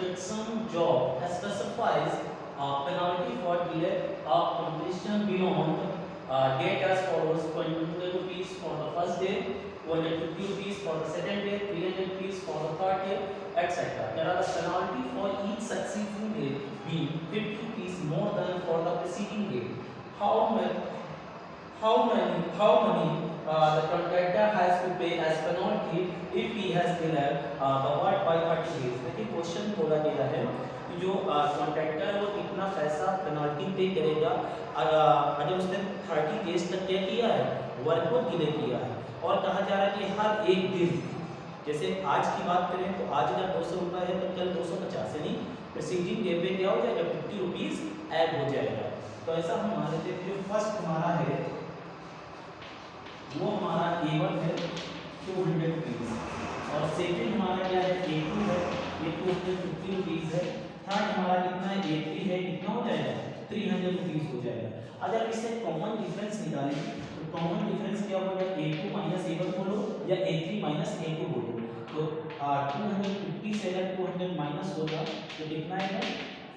construction job specifies penalty for delay of completion beyond date as follows: 20 rupees for the first day, 250 rupees for the second day, 300 rupees for the third day, etc. There are the penalty for each succeeding day being 50 rupees more than for the preceding day. How money the contractor has to pay as penalty if he has delayed the work by 30 days. देखिए question बोला गया है कि जो contractor है वो कितना पैसा पेनल्टी पे करेगा अगर उसने 30 डेज तक क्या किया है, वर्क को डिले किया है। और कहा जा रहा है कि हर एक दिन, जैसे आज की बात करें तो आज अगर 200 रुपये है तो कल 250, यानी प्रीसीडिंग डे पे क्या हो जाएगा, 50 रुपीज ऐड हो जाएगा। तो ऐसा हम मान लेते हैं जो फर्स्ट हमारा है वो हमारा A1 है 200 रुपीज, और सेकंड हमारा क्या है A2 है, ये 250 रुपीज है। थर्ड हमारा कितना है A3 है, कितना हो जाएगा 300 रुपीज हो जाएगा। अगर इससे कॉमन डिफरेंस निकालेंगे तो कॉमन डिफरेंस क्या होगा, A2 माइनस A1 बोलो या A3 माइनस A2 बोलो। तो 250 से अगर 200 माइनस होगा तो कितना आएगा,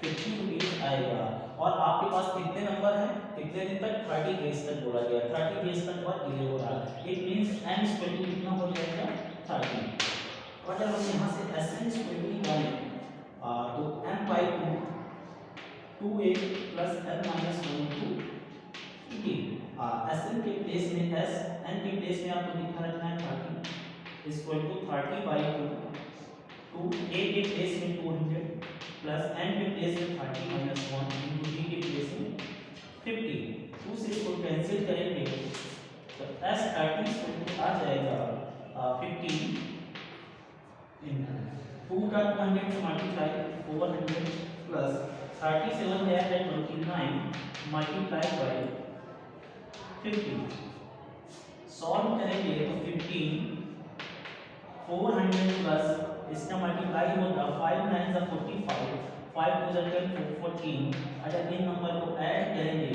50 रुपीज आएगा। और आपके पास कितने नंबर हैं, कितने दिन तक, 30 डेज तक बोला गया, 30 डेज तक वर्क डिले हो रहा है। इट मींस n इक्वल कितना हो जाएगा 30। और जब हम यहाँ से Sn इक्वल निकालें तो m by 2 2a plus n minus 1 2 ठीक है। Sn के प्लेस में s, n के प्लेस में आपको कितना रखना है 30 इक्वल टू 30 by 2 a के प्लेस में 200 प्लस n के प्लेस में 30 माइनस 1 इंटू d के प्लेस में 50। 2 से इसको कैंसिल करेंगे तो s 30 आ जाएगा 50 इन 2 का 200 से मल्टीप्लाई 400 प्लस 37 है 29 मल्टीप्लाई बाय 50। सॉल्व करेंगे तो 15 400 प्लस इसका मल्टीप्लाई होगा 5 9 जा 45 5 2 जा 14। अगर इन नंबर को ऐड करेंगे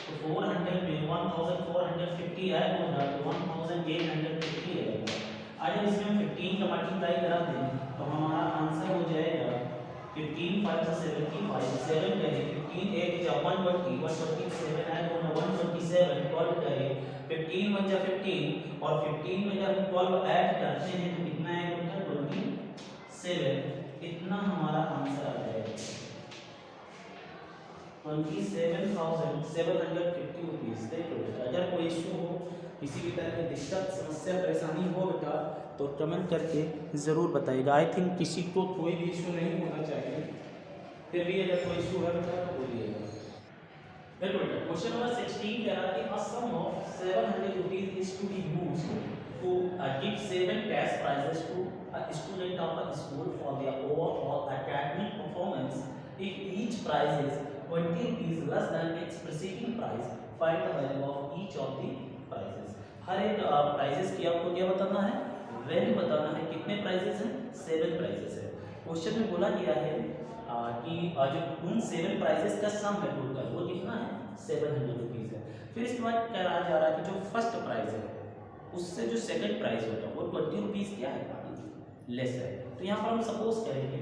तो 400 में 1450 ऐड होगा तो 1850 आएगा। अगर इसमें 15 का मल्टीप्लाई करा दें तो हमारा आंसर हो जाएगा 15 5 से 75 7 करें 15 8 जा 120 127 ऐड होगा 127 12 करें 15 1 जा 15 और 15 में जब 12 ऐड करते हैं तो कितना आएगा 27, इतना हमारा आंसर आ जाएगा 27,750 रुपीज। देखो बेटा अगर कोई इशू हो, किसी भी तरह की दिक्कत समस्या परेशानी हो बेटा तो कमेंट करके ज़रूर बताइएगा। आई थिंक किसी को कोई भी इशू नहीं होना चाहिए, फिर भी अगर कोई इशू है बेटा तो बोलिएगा। देखो बेटा क्वेश्चन नंबर 16 कह रहा है कि a sum of 700 rupees is to be used to give 7 cash prizes to a student of a school for their overall academic performance. If each prize is 20 rupees less than its preceding price, find the value of each of the prizes. हर एक prices की आपको क्या बताना है, value बताना है। कितने prices हैं, 7 प्राइजेस है। क्वेश्चन में बोला गया है कि जो उन 7 प्राइजेस का सम है टोटल वो कितना है 700 रुपीज है। फिर इसके बाद कह रहा जा रहा है कि जो फर्स्ट प्राइज है उससे जो सेकंड प्राइज होगा वो 20 रुपीज क्या है लेस है। तो यहाँ पर हम सपोज करेंगे,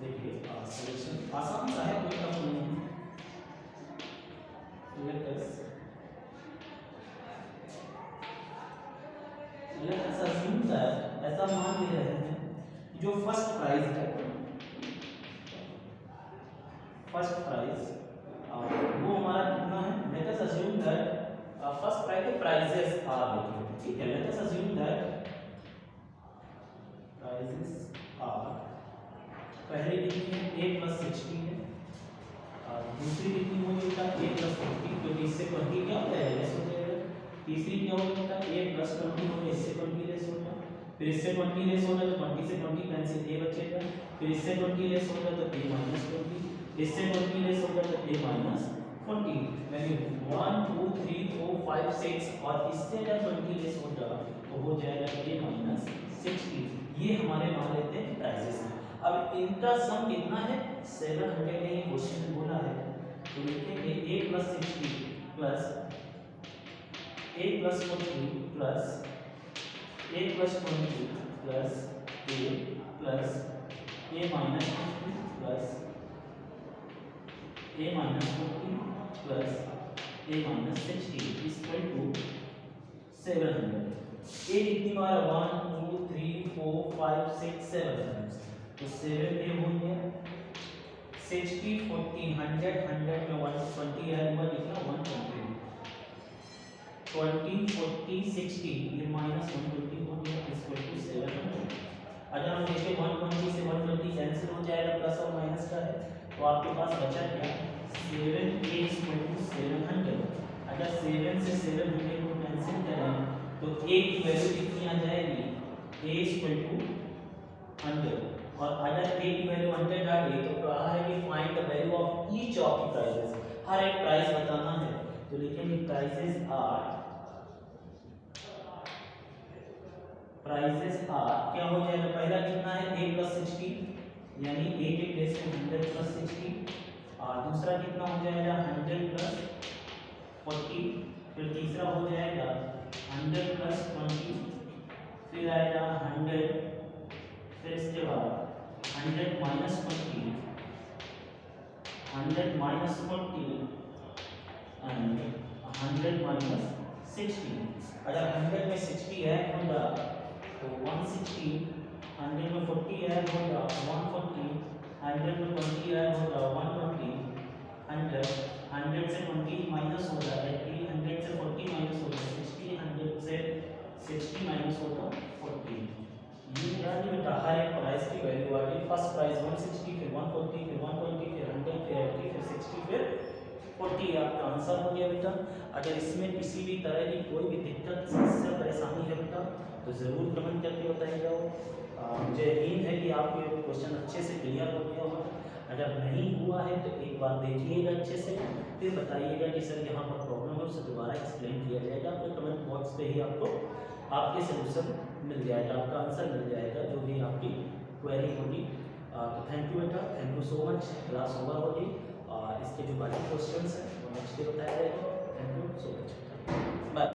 देखिए सॉल्यूशन आसान सा है, कोई टफ नहीं है। लेट्स अज्यूम दैट, ऐसा मान ले रहे हैं जो फर्स्ट प्राइज है, फर्स्ट प्राइज वो हमारा कितना है। Let's assume that first prize के प्राइजेस आर, देखिए ठीक है। Let's assume that prizes are, पहले कितनी है a + 60 है, और दूसरी कितनी होगी बेटा a + 50, क्योंकि इससे 20 क्या होता है लेस हो जाएगा। तीसरी क्या होगी बेटा a + 20 होगा, इससे 20 लेस होगा। फिर इससे 20 लेस होगा तो 20 से 20 कैंसिल a बचेगा। फिर इससे 20 लेस होगा तो a - 20 इससे 20 लेस होगा तो a माइनस 40 वैल्यू 1 2 3 4 5 6 और इससे अगर 20 लेस होगा तो हो जाएगा a माइनस 60। ये हमारे मान लेते हैं प्राइसेस हैं। अब इनका सम कितना है 700 है, ये क्वेश्चन में बोला है तो लिखेंगे a plus 60 plus a plus 40 plus a plus 20 plus a plus a minus 50 plus a minus 40 plus a minus 60 equal to 700। a कितनी बार 1 2 3 4 5 6 7 तो 7 a हो गया 60 40 100 100 में 120 है नंबर कितना 120 20 40 60 ये माइनस 120 हो गया इक्वल टू 700। अगर हम देखें 120 से 120 कैंसिल हो जाएगा प्लस और माइनस का है तो आपके पास बचा क्या 7a इक्वल टू 700। अगर 7 से 700 को कैंसिल करें तो a की वैल्यू कितनी आ जाएगी a इक्वल टू 100 और अगर a की वैल्यू 100 आ गई तो कहा है कि find the value of each of the prices, हर एक प्राइस बताना है तो लिखेंगे प्राइसेस आर क्या हो जाएगा पहला कितना है a प्लस 60 यानी a के प्लेस में 100 प्लस 60 और दूसरा कितना हो जाएगा 100 प्लस 40 फिर तीसरा हो जाएगा 100 प्लस 20 फिर आएगा 100 फिर इसके बाद 100 माइनस 20 100 माइनस 40 एंड 100 माइनस 60। अगर 100 में 60 ऐड होगा तो 160 100 में 40 ऐड होगा 140 100 में 20 ऐड होगा 120 100 से 20 माइनस होगा 80 100 से 40 माइनस होगा 60 100 से 60 माइनस होगा 40। ये यानी बेटा हर एक प्राइस की वैल्यू आ गई। फर्स्ट प्राइस 160 फिर 140 फिर 120 फिर 100 फिर 80 फिर 60 फिर 40 आपका आंसर हो गया बेटा। अगर इसमें किसी भी तरह की कोई भी दिक्कत समस्या परेशानी है बेटा तो ज़रूर कमेंट करके बताइए जाओ। मुझे यकीन है कि आपको ये क्वेश्चन अच्छे से क्लियर हो गया होगा। अगर नहीं हुआ है तो एक बार देखिएगा अच्छे से फिर बताइएगा कि सर यहाँ पर प्रॉब्लम है उसे दोबारा एक्सप्लेन किया जाएगा। आपको कमेंट बॉक्स पे ही आपको आपके सोल्यूशन मिल जाएगा, आपका आंसर मिल जाएगा जो भी आपकी क्वेरी होगी। तो थैंक यू बेटा, thank you so much. Class over होगी और इसके जो बाकी क्वेश्चंस हैं वो नेक्स्ट डे बताया जाएगा। Thank you so much, bye.